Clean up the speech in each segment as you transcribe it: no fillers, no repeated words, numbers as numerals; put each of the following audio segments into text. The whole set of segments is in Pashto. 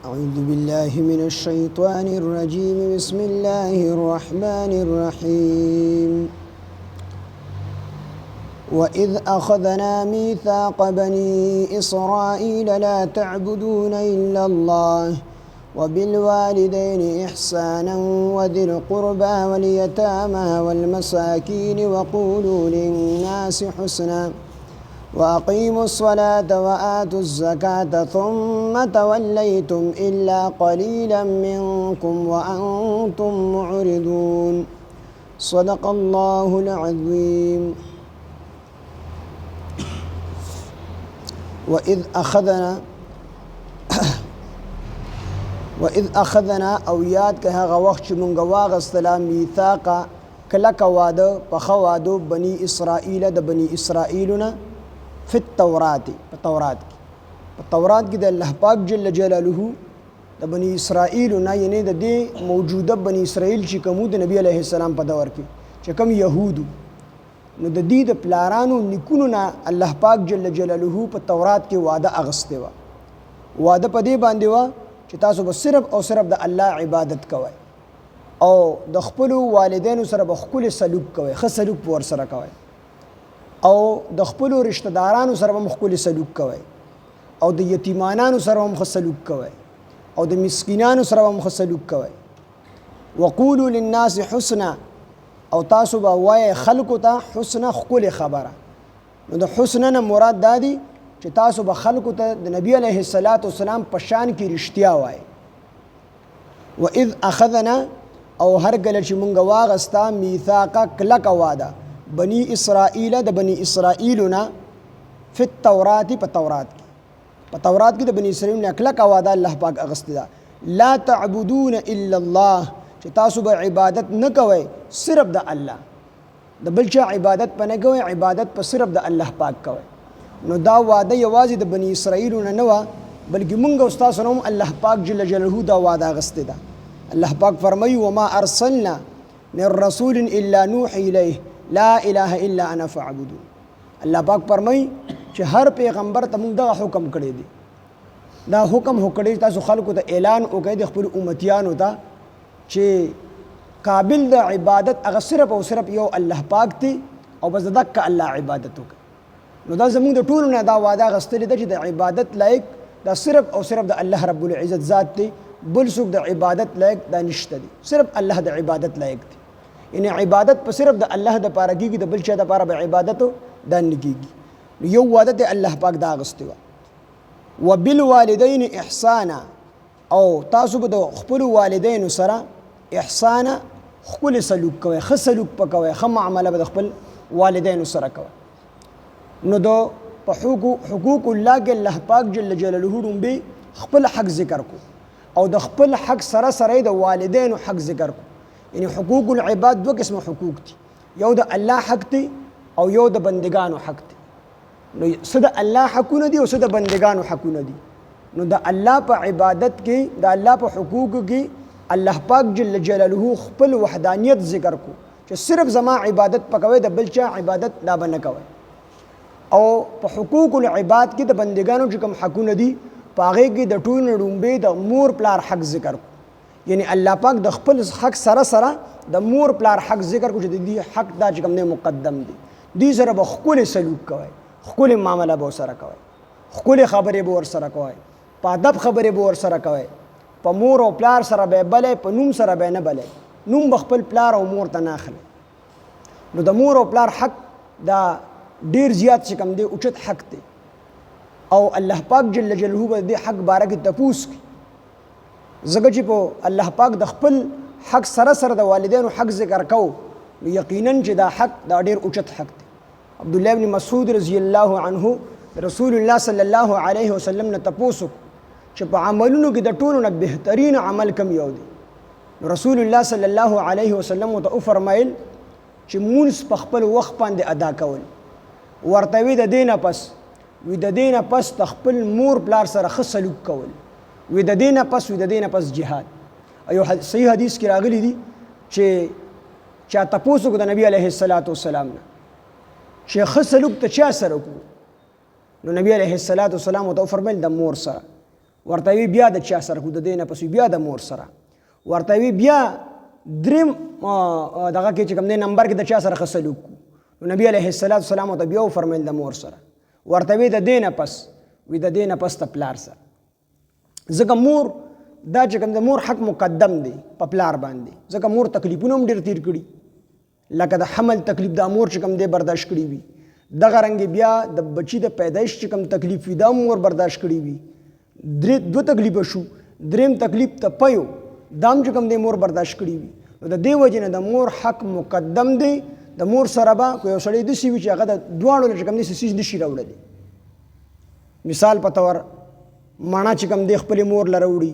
أعوذ بالله من الشيطان الرجيم. بسم الله الرحمن الرحيم. وإذ أخذنا ميثاق بني إسرائيل لا تعبدون إلا الله وبالوالدين إحسانا وذي القربى واليتامى والمساكين وقولوا للناس حسنا وأقيموا الصلاة وآتوا الزكاة ثم توليتم إلا قليلا منكم وأنتم معرضون. صدق الله العظيم. وإذ أخذنا أو یاد که هغه وخت چې مونږ واغستله میثاقه کلکه واده پخه وادو بني اسرائیل د بني اسرائیلونه فی التورات په تورات کې د الله پاک جل جلاله د بني اسرائیلونه یعنی د دې موجوده بني اسرائیل چې کوم د نبی علیه السلام په دور کې چې کوم یهودو نو د دې د پلارانو نیکونو نه الله پاک جل جلاله په تورات کې وعده اغسته و وعده په دې باندې و چې تاسو به صرف او صرف د الله عبادت کوئ او د خپل والدینو سره به خپل سلوک کوئ ښه سلوک ور سره کوئ او د خپل رشتہ دارانو سره به خپل سلوک کوئ او د یتیمانانو سره هم سلوک کوئ او د مسکینانو سره هم سلوک کوئ وقولوا للناس حسنا او تاسو به وای خلکو ته حسنا خپل خبره نو د حسنا نه مراد دادی چې تاسو به خلکو ته د نبی علیه السلام په شان کې رښتیا وای. واذ اخذنا او هر کله چې مونږ واغستا میثاقه کلکه واده بني اسرائیل د بني اسرائیلونه فی التورات په تورات کې د بني اسرائیل نه کلکه واده الله پاک اغسته ده لا تعبدون الا الله چې تاسو به عبادت نه کوئ صرف د الله د بل چا عبادت په نه کوئ عبادت په صرف د الله پاک کوئ. نو دا وعده یوازې د بني اسرائیلونه نه وه بلکې مونږ او ستاسو نه هم الله پاک جل جلاله دا وعده اغستې ده. الله پاک فرمایي وما ارسلنا من رسول الا نوحي الیه لا اله الا انا فاعبدون. الله پاک فرمایي چې هر پیغمبر ته مونږ دغه حکم کړی دی دا حکم وکړی تاسو خلکو ته اعلان وکړئ د خپل امتیانو ته چې قابل د عبادت هغه صرف او صرف یو الله پاک دی او بس دک الله عبادت وکړي. نو دا زموږ د ټولو نه دا وعده غستلې ده چې د عبادت لایق دا صرف او صرف د الله رب العزت ذات دی بل څوک د عبادت لایق دا نشته دی صرف الله د عبادت لایق دی. یعنی عبادت په صرف د الله د پاره کېږي د بل چا د پاره به عبادت دا نه کېږي. نو یو وعده د الله پاک دا غستې وه وبالوالدین احسانا او تاسو به د خپل والدینو سره احسانا خپل سلوک کوئ ښه سلوک په کوئ ښه معامله به د خپل والدینو سره کوئ. نو دو په حقوق الله کې الله پاک جل جلاله رومبي خپل حق ذکر کو او د خپل حق سره سره د والدینو حق ذکر کو. یعنی حقوق العباد دو قسم حقوق دي یو د الله حق دی او یو د بندگانو حق دی. نو څه د الله حقونه دي او څه د بندگانو حقونه دي. نو د الله په عبادت کې د الله په حقوق کې الله پاک جل جلاله خپل وحدانیت ذکر کو چې صرف زما عبادت پکوي د بل چا عبادت دا به نه کوي. او په حقوق العباد کې د بندگانو چې کوم حقونه دي په هغې کې د ټولو نه لومبې د مور پلار حق ذکر کو. یعنی الله پاک د خپل حق سره سره د مور پلار حق ذکر کو چې د دې حق دا چې کوم دی مقدم دی. دوی سره به ښکلې سلوک کوئ ښکلې معامله به ورسره کوئ ښکلې خبرې به ورسره کوئ په ادب خبرې به ورسره کوئ په مور او پلار سره به بلئ په نوم سره به نه بلئ نوم به خپل پلار او مور ته نه اخلئ. نو د مور او پلار حق دا ډیر زیات چې کوم دی اوچت حق دی او الله پاک جل جلاله به دې حق باره کې تپوس کوي ځکه چې په الله پاک د خپل حق سره سره د والدینو حق ذکر کو نو یقینا چې دا حق دا ډیر اوچت حق دی. عبد الله بن مسعود رضی الله عنه رسول الله صلی الله علیه وسلم نه تپوس چې په عملونو کې د ټولو نه بهترین عمل کوم یو دی. رسول الله صلی الله علیه وسلم ته فرمایل چې مونږ په خپل وخت باندې ادا کول ورته وی د دینه پس د خپل مور پلار سره ښه سلوک کول وی د دینه پس جهاد. ایو صحیح حدیث کې راغلی دی چې چا تپوس وکړو د نبی علیه السلام نه چې ښه سلوک ته چا سره وکړو نو نبی علیه السلام ته فرمایل د مور سره ورته وی بیا د چا سره کو د دینه پس بیا د مور سره ورته وی بیا دریم دغه کې چې کوم دی نمبر کې د چا سره خسلوک نو نبی علیه السلام ته بیا فرمایل د مور سره ورته وی د دینه پس وی د دینه پس ته پلار سره ځکه مور دا چې کوم د مور حق مقدم دی په پلار باندې ځکه مور تکلیفونه هم ډېر تیر کړي لکه د حمل تکلیف د مور چې کوم دی برداشت کړي وي دغه رنګ بیا د بچی د پیدایش چې کوم تکلیف وي دا مور برداشت کړي وي دو تکلیف شو دریم تکلیف ته پيو دام چې کوم دی مور برداشت کړي وي نو د دې وجې نه د مور حق مقدم دی د مور سره به کو یو سړی داسې وي چې هغه د دواړو چې کوم دی څه څیز نشي راوړلی مثال په طور ماڼه چې کوم دی خپلې مور له راوړي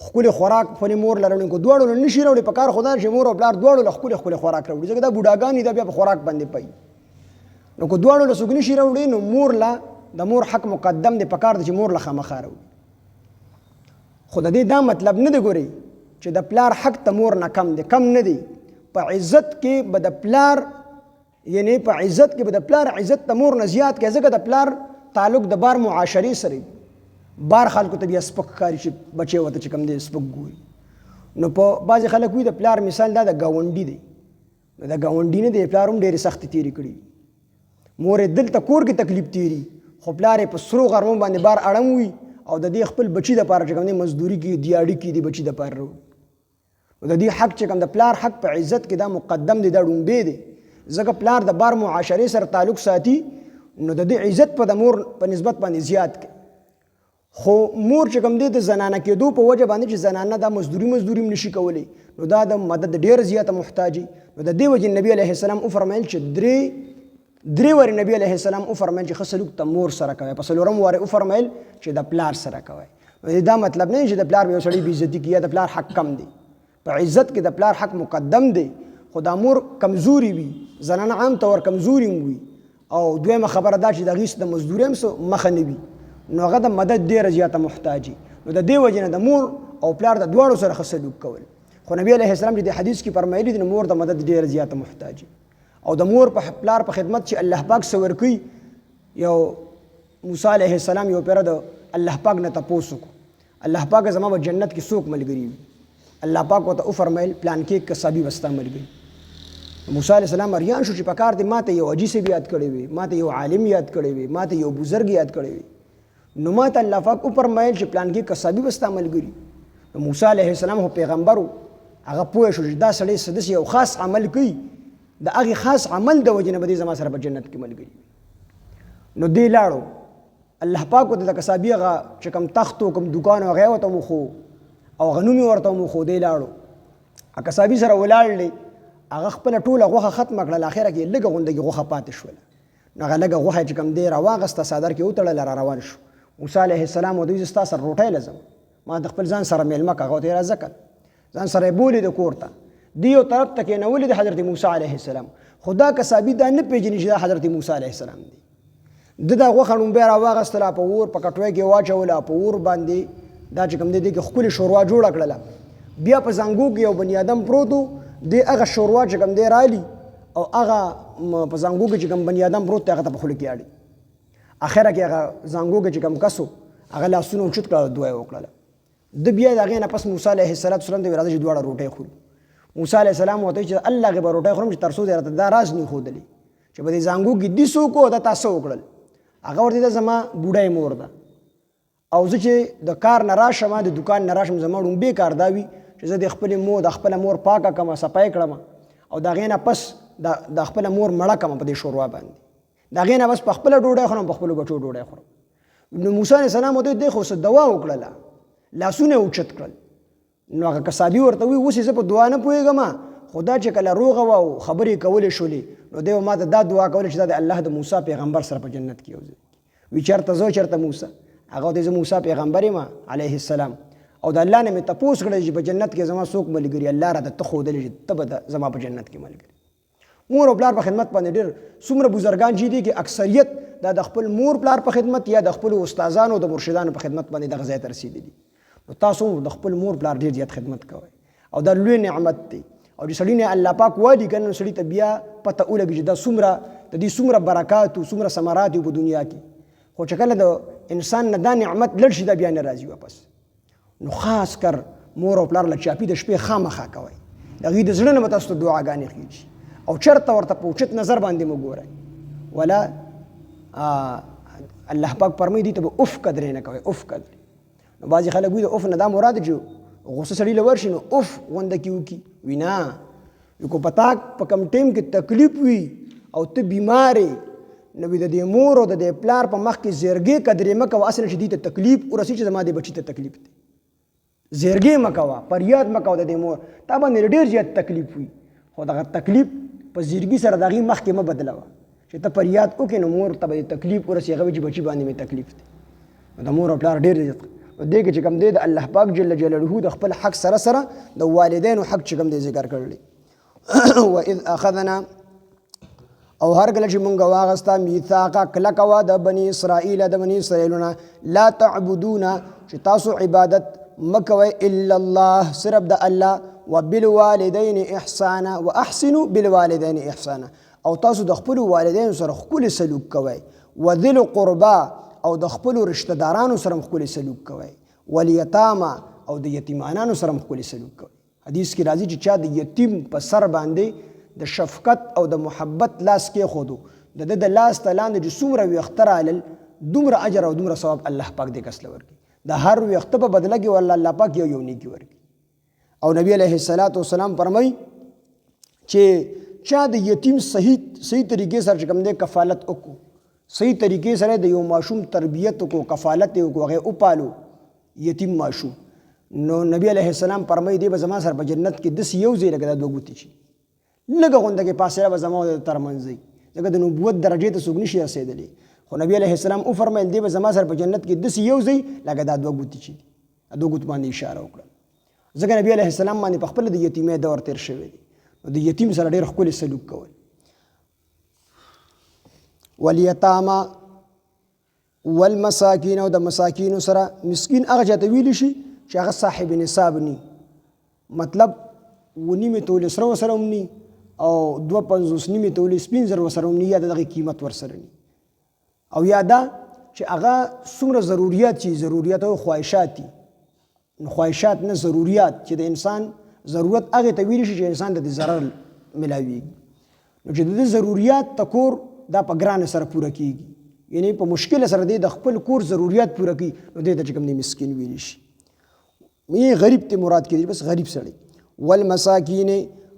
خپل خوراک خپل مور لرونکو کو دواړو نشي راوړي په کار خدا چې مور او پلار دواړو خپل خوراک راوړي ځکه دا بوډاګانی دا بیا په خوراک باندې پي نو کو دواړو له سګنی شي راوړي نو مور لا د مور حق مقدم دی په کار چې مور له خامخا راوړي خو د دې دا مطلب نه دی ګوري چې د پلار حق ته مور نه کم دی کم نه دی په عزت کې به د پلار یعنی په عزت کې به د پلار عزت ته مور نه زیات کې ځکه د پلار تعلق د بار معاشري سره بار خلکو ته بیا سپک ښکاري چې بچی ورته چې کوم دی سپک ګوري نو په بعضې خلک وي د پلار مثال دا د ګاونډي دی نو د ګاونډي نه دی پلار هم ډېرې سختې تېرې کړي مور یې دلته کور کې تکلیف تېري خو پلار یې په سرو غرمو باندې بار اړم وي او د دې خپل بچي دپاره چې کوم دی مزدوري کوي دیاړي کوي د بچي دپاره راوړي نو د دې حق چې کوم د پلار حق په عزت کې دا مقدم دی دا ډومبې دی ځکه پلار د بار معاشرې سره تعلق ساتي نو د دې عزت په د مور په نسبت باندې زیات کوي خو مور چې کوم دی د زنانه کېدو په وجه باندې چې زنانه دا مزدوري هم نشي کولی نو دا د مدد ډېر زیاته محتاجي نو د دې وجې نبي علیه السلام وفرمایل چې درې وارې نبي علیه السلام وفرمایل چې ښه سلوک ته مور سره کوئ په څلورم وارې وفرمایل چې د پلار سره کوئ دا مطلب نه چې د پلار یو سړی بې عزتي کوي یا د پلار حق کم دی په عزت کې د پلار حق مقدم دی خو دا مور کمزوري وي زنانه عام طور کمزوري وي او دویمه خبره دا چې د هغې د مزدوري هم مخه نه وي نو هغه د مدد ډېره زیاته محتاجي نو د دې وجې نه د مور او پلار د دواړو سره ښه سلوک کول خو نبي علیه السلام چې د حدیث کې فرمایلي دي مور د مدد ډېره زیاته محتاجي او د مور په پلار په خدمت چې الله پاک څه ورکوي یو موسی علیه السلام یو پیره د الله پاک نه تپوس وکړو الله پاک زما په جنت کې څوک ملګري وي الله پاک ورته وفرمیل پلان کې کسابي وستا ملګري موسی علیه السلام اریان شو چې په کار دی ماته یو حاجي صاحب یاد کړی وي ماته یو عالم یاد کړی وي ماته یو بزرګ یاد کړی وي نو ماته الله پاک وفرمایل چې پلان کې کسابي وستا ملګري موسی علیه السلام هو پیغمبر هغه پوه شو چې دا سړی څه یو خاص عمل کوي د هغې خاص عمل د وجې نه به دې زما سره په جنت کې ملګري نو دی لاړو الله پاک ورته د کسابي هغه چې کوم تخت و کوم دوکان و هغه یې ورته وښو او هغه نوم یې ورته وښو دی لاړو کسابي سره ولاړ دی هغه خپله ټوله غوښه ختمه کړله اخره کې لږه غوندې غوښه پاتې شوله نو هغه لږه غوښه چې کوم دی راواغسته څادر کې وتړله را روان شو موسی علیه السلام ورته ویل ستا سره روټۍ لزم ما د خپل ځان سره میلمه که هغه ورته یې راځه کړه ځان سره یې بولي د کور ته دی یو طرف ته کېنولي د حضرت موسی علیه السلام خو دا کسابي دا نه پېژني چې دا حضرت موسی علیه السلام دی ده دا غوښه ړومبی راواغستله په اور په کټوۍ کې واچوله په اور باندې دا چې کوم دی دې کې ښکلې شوروا جوړه کړله بیا په زنګو کې یو بني ادم پروت و دی هغه شوروا چې کوم دی رالي او هغه په زنګو کې چې کوم بني ادم پروت دی هغه ته په خوله کې اړي اخره کې هغه زنګو کې چې کوم کس و هغه لاسونه اوچت کړه دعا یې وکړله د بیا د هغې نه پس موسی علیه السلام ته راځه چې دواړه روټۍ خورو موسی علیه السلام ورته چې الله هغې به روټۍ خورم چې تر څو دی راته دا راز نه ښودلی چې په دې زنګو کې دي څوک و دا تا څه وکړل هغه ورته دا زما بوډۍ مور ده او زه چې د کار نه راشم د دوکان نه راشم زما ړومبې کار دا وي چې زه د خپلې مور پاکه کړم صفای کړم او د هغې نه پس د خپله مور مړه کړم په دې شوروا باندې د هغې نه بس په خپله ډوډۍ خورم په خپلو بچو ډوډۍ خورم نو موسی علیه السلام ورته دی خو څه دوا وکړله لاسونه یې اوچت کړل نو هغه کسابي ورته وایي اوس یې زه په دعا نه پوهېږم خو دا چې کله روغه وه او خبرې کولې شولې نو دی ما ته دا دعا کوله چې دا د الله د موسی پیغمبر سره په جنت کې یو ځای وي چېرته زه چېرته موسی هغه ورته زه موسی پیغمبر یم علیه السلام او د الله نه مې تپوس کړی چې په جنت کې زما څوک ملګري الله راته ته ښودلی چې ته به زما په جنت کې ملګري مور او پلار په خدمت باندې ډېر څومره بزرګان چې دي کې اکثریت دا د خپل مور پلار په خدمت یا د خپلو استادانو د مرشدانو په خدمت باندې دغه ځای ته رسېدلي دي نو تاسو د خپل مور پلار ډېر زیات خدمت کوئ او دا لوی نعمت دی او چې سړي نه الله پاک والي که نه سړي ته بیا پته ولګي چې دا څومره د دې څومره برکات او څومره ثمرات په دنیا کې خو چې کله د انسان نه دا نعمت لړ شي دا بیا نه راځي واپس. نو خاص کر مور او پلار له چاپي د شپې خامخا کوئ، د هغوی د زړه نه به تاسو ته دعاګانې خېږي او چېرته ورته په اوچت نظر باندې مه ګورئ. ولا الله پاک فرمایي دې ته به اف قدرې نه کوئ، اف قدرې. نو بعضې خلک وایي د اف نه دا مراد چې غصه سړي له ورشي نو اف غونده کې وکړي. وي نه، که په تا په کم ټایم کې تکلیف وي او ته بیمار یې نو د دې مور او د دې پلار په مخ کې زیرګې قدرې مه کوه اصلا چې دې ته تکلیف ورسي چې زما دې بچي ته تکلیف دی. زیرګې مه کوه، فریاد مه کوه د دې مور، تا باندې ډېر زیات تکلیف وي خو دغه تکلیف په زیرګي سره د هغې مخکې مه بدلوه چې ته فریاد وکړې نو مور ته به تکلیف ورسي، هغه به چې بچي باندې مې تکلیف دی. نو د مور او پلار ډېر عزت دې کې چې کوم دی د الله پاک جل جلاله د خپل حق سره سره د والدینو حق چې کوم دی ذکر کړلی. وَإِذْ أَخَذْنَا او هر کله چې مونږ واغستا میثاقه کلکه وه د بني اسرائیل د بني اسرائیلونه لا تعبدون چې تاسو عبادت مه کوئ الا الله صرف د الله وبالوالدین احسانا واحسنوا بالوالدین احسانا او تاسو د خپلو والدینو سره ښکلي سلوک کوئ وذي القربا او د خپلو رشته دارانو سره ښکلي سلوک کوئ والیتاما او د یتیمانانو سره ښکلي سلوک کوئ. حدیث کې راځي چې چا د یتیم په سر باندې د شفقت او د محبت لاس کېښودو د ده د لاس ته لاندې چې څومره ویښته رالل دومره اجر او دومره ثواب الله پاک دې کس له ورکړي. د هر ویښته په بدله کې والله الله پاک یو نیکي ورکړي. او نبی علیه الصلاة والسلام فرمایي چې چا د یتیم صحیح طریقې سره چې کوم دی کفالت وکړو، صحیح طریقې سره د یو ماشوم تربیت وکړو، کفالت یې وکړو، هغې وپالو یتیم ماشوم، نو نبی علیه السلام فرمایي دی به زما سره په جنت کې داسې یو ځای لکه دا دوه ګوتې شي لږه غونده کې فاصله به زما او د ترمنځ وي، ځکه د نبوت درجې ته څوک نشي رسېدلی. خو نبی علیه السلام وفرمیل دی به زما سره په جنت کې داسې یو ځای لکه دا دوه ګوتې چې دي، دوه ګوتو باندې اشاره وکړه. ځکه نبی علیه السلام باندې په خپله د یتیمۍ دور تېر شوی دی، نو د یتیم سره ډېر ښکلي سلوک کول. والیتاما والمساکین او د مساکینو سره، مسکین هغه چاته ویلی شي چې هغه صاحب نصاب ني، مطلب و نیمې تولې سره ورسره هم ني او 2.50 نیمې تولې سپین زر ورسره هم ني، یا د دغې قیمت ورسره ني، او یا دا چې هغه څومره ضروریات چې ضروریات او خواهشات دي، خواهشات نه ضروریات، چې د انسان ضرورت هغې ته ویلی شي چې انسان د دې ضرر ملاویږي. نو چې د دې ضروریات ته کور دا په ګرانه سره پوره کیږي، یعنی په مشکله سره دی د خپل کور ضروریات پوره کوي، نو دې ته چې کوم دی مسکین ویلی شي. یې غریب ته مراد کېږي، بس غریب سړی. والمساکین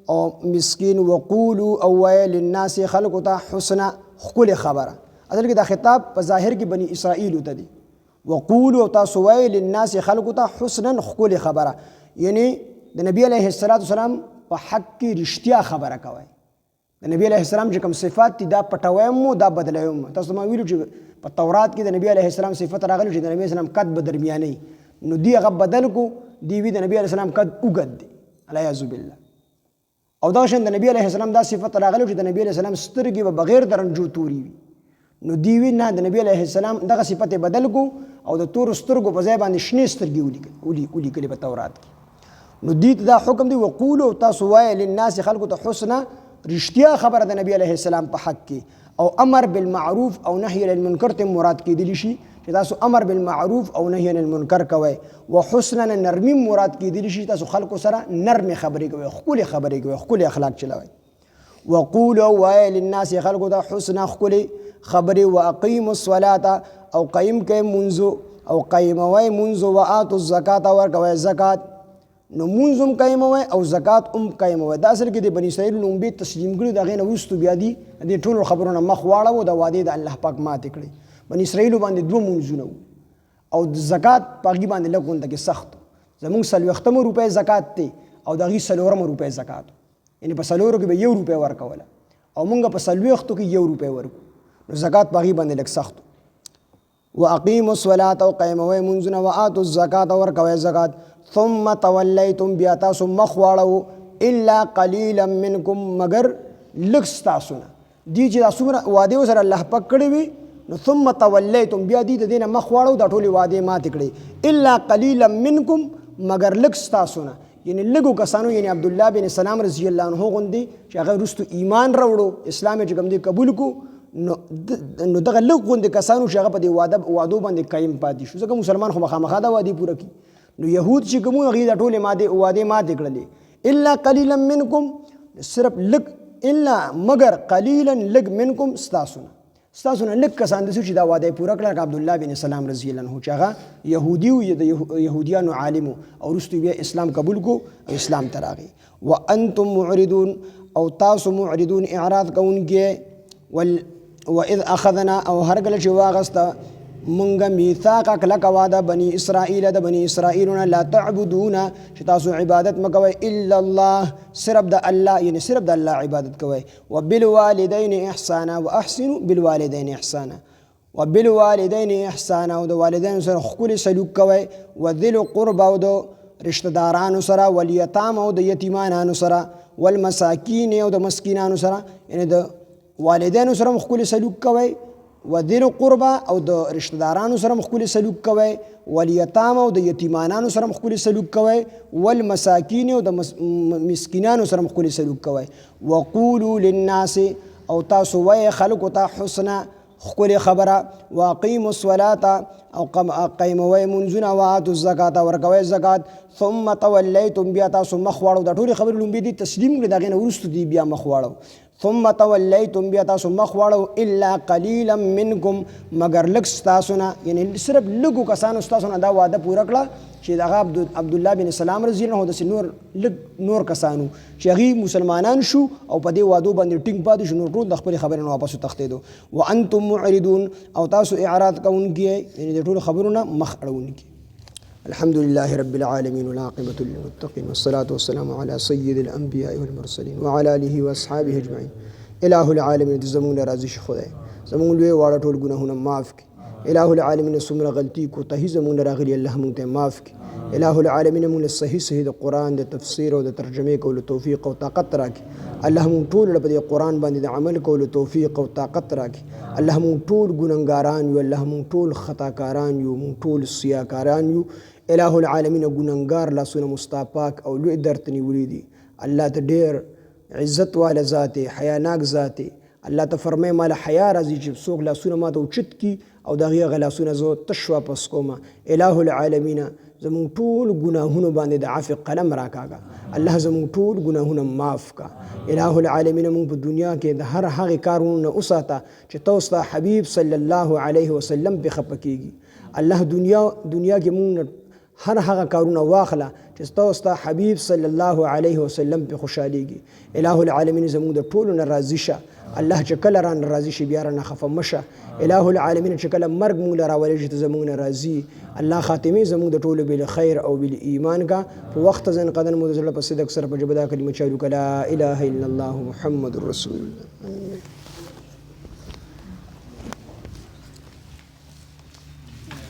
او مسکین وقولو او وایه للناس خلقو ته حسنا ښکلې خبره. اصل کې دا خطاب په ظاهر کې بني اسرائیلو ته دی. وقولو او تاسو وایه للناس خلقو ته حسنا ښکلې خبره، یعنی د نبی علیه السلام په حق کې رښتیا خبره کوئ. د نبی علیه السلام چې کوم صفات دي دا پټویم مو دا بدلویم مو. تاسو ما ویلو چې په تورات کې د نبی علیه السلام صفت راغلی چې د نبی السلام قد به درمیانی، نو دی هغه بدل کو، دی وی د نبی علیه السلام قد اوږد دی علیاذ بالله. او دا شان د نبی علیه السلام دا صفت راغلی چې د نبی علیه السلام سترګې به بغیر د رنجو توري وي، نو دی وی نه د نبی علیه السلام دغه صفت بدل کو او د تورو سترګو په ځای باندې شنې سترګې ولیکلې په تورات کې. نو دی دا حکم دی وقولو تاسو وایه للناس خلقو ته حسنا، رښتیا خبره د نبی علیه السلام په حق کې. او امر بالمعروف او نهی عن المنکر ته مراد کېدلی شي چې تاسو امر بالمعروف او نهی عن المنکر کوئ. وحسنا نرمي مراد کېدلی شي تاسو خلکو سره نرمې خبرې کوئ، ښکلې خبرې کوئ، ښکلې اخلاق چلوئ. وقولو وایه للناس خلکو ته حسنا ښکلې خبرې. واقیموا الصلاة او قیم کوئ منځو او قیموئ منځو. وآتوا الزکاة ورکوئ زکات، نو مونځ هم قیموئ او زکات هم قیموئ. دا اصل کې د بني اسرائیلو لومبې تسلیم کړي، د هغې نه وروستو بیا دي دې ټولو خبرونه مخ واړوو، د وعدې د الله پاک ماتې کړې. بني اسرائیلو باندې 2 مونځونه وو او د زکات په هغې باندې لږ غونده کې سخت. زمونږ 40 روپۍ زکات دی او د هغې 4 روپۍ زکات، یعنې په 4 کې به 1 روپۍ ورکوله او مونږ په 40 کې 1 روپۍ ورکو، نو زکات په هغې باندې لږ سخت. واقیموا الصلاة او قیموئ منځونه. وآتوا الزکاة ورکوئ زکات. ثم تولیتم بیا تاسو مخ واړو الا قلیلا منکم مگر لږ ستاسو نه. دي چې دا څومره وعدې ورسره الله پاک کړې وي، نو ثم تولیتم بیا دي د دې نه مخ واړو، دا ټولې وعدې ماتې کړې. الا قلیلا منکم مگر لږ ستاسو نه، یعنې لږو کسانو، یعنې عبدالله بن سلام رضی الله عنه غوندې چې هغه وروستو ایمان راوړو، اسلام یې چې کوم دی قبول کو، نو دغه لږ غوندې کسانو چې هغه په دې وعدو باندې قایم پاتې شو ځکه مسلمان خو خامخا دا وعدې پوره کړي نو یهود چې کوم هغوی دا ټولې وعدې ماتې کړلې الا قلیلا منکم صرف لږ الا مگر قلیلا لږ منکم ستاسو نه لږ کسان داسې چې دا وعده یې پوره کړه لکه عبدالله بن سلام رضی الله عنه چې هغه یهودي و د یهودیانو عالم او وروسته بیا اسلام قبول کو اسلام ته راغی وانتم معرضون او تاسو معرضون اعراض کوونکې واذ اخذنا او هر کله چې واغسته مونږ میثاق کلک وعده بني اسرائیل د بني اسرائیلونه لا تعبدون چې تاسو عبادت مکوئ الا الله صرف د الله یعنی صرف د الله عبادت کوئ وبالوالدین احسانا واحسنوا بالوالدین احسانا وبالوالدین احسانا او د والدین سره ښکلي سلوک کوئ وذل قربا او د رشتہ دارانو سره والیتام او د یتیمانانو سره والمساکین او د مسکینانو سره یعنی د والدینو سره ښکلي سلوک کوئ وذل قربا او د رشتہ دارانو سره ښکلي سلوک کوئ والیتام او د یتیمانانو سره ښکلي سلوک کوئ والمساکین او د مسکینانو سره ښکلي سلوک کوئ وقولوا للناس او تاسو وایئ خلکو ته حسنا ښکلې خبره واقیموا الصلاة او قیموئ منځونه وآتوا الزکاة ورکوئ زکات ثم تولیتم بیا تاسو مخ واړو دا ټولې خبرې لومبي دي تسلیم کړي د هغې نه وروسته دي بیا مخ واړو ثم تولیتم بیا تاسو مخ واړو الا قلیلا منکم مگر لږ ستاسو نه یعنی صرف لږو کسانو ستاسو نه دا وعده پوره کړه چې دغه عبدالله بن سلام رضی الله عنه داسې نور لږ نور کسانو چې هغوی مسلمانان شو او په دې وعدو باندې ټینګ پاتې شو نور ټول د خپلې خبرې نه واپس وتښتېدو وانتم معرضون او تاسو اعراض کوونکي یعنی د ټولو خبرو نه مخ اړوونکي الحمد لله رب العالمين والعاقبة للمتقين والصلاة والسلام على سيد الأنبياء والمرسلين وعلى آله وأصحابه أجمعين إله العالمين زمون راضي خدای زمون لوی واړه ټول ګناهونه معاف کړي الہ العالمین څومره غلطي کوتاهي زمونږ نه راغلي الله موږ ته معاف کړي الہ العالمین موږ له صحیح د قرآن د تفسیر او د ترجمې کولو توفیق او طاقت راکړي الله موږ ټول په دې قرآن باندې د عمل کولو توفیق او طاقت راکړي الله موږ ټول ګناهګاران یو الله موږ ټول خطاکاران یو موږ ټول سیاکاران یو الہ العالمین ګناهګار لاسونه مستاپاک او لوی درته نیولي دي الله ته ډېر عزت والا ذات حیاناک ذات الله ته فرمایي ما له حیا راځي چې څوک لاسونه ما ته اوچت کړي او د هغې هغه لاسونه زه تش واپس کوم الہ العالمین زموږ ټول ګناهونو باندې د عفو قلم راکاږه الله زموږ ټول ګناهونه معاف کا الہ العالمین موږ په دنیا کې د هر هغې کارونو نه وساته چې ته ستا حبیب صلی الله علیه وسلم پې خفه کېږي الله دنیا کې موږ هر هغه کارونه واخله چې ته ستا حبیب صلی الله علیه وسلم پې خوشحالیږي الہ العالمین زموږ د ټولو نه راضي شه الله چې کله رانه راضي شي بیا رانه خفه مشه الہ العالمین چې کله مرګ موږ له راولېږي ته زموږ نه راضي الله خاتمې زموږ د ټولو بالخیر او بالایمان کا په وخت ځین قدر مو د زړه په صدق سره په ژبه دا کلمه چالو که لا اله الا الله محمد رسول الله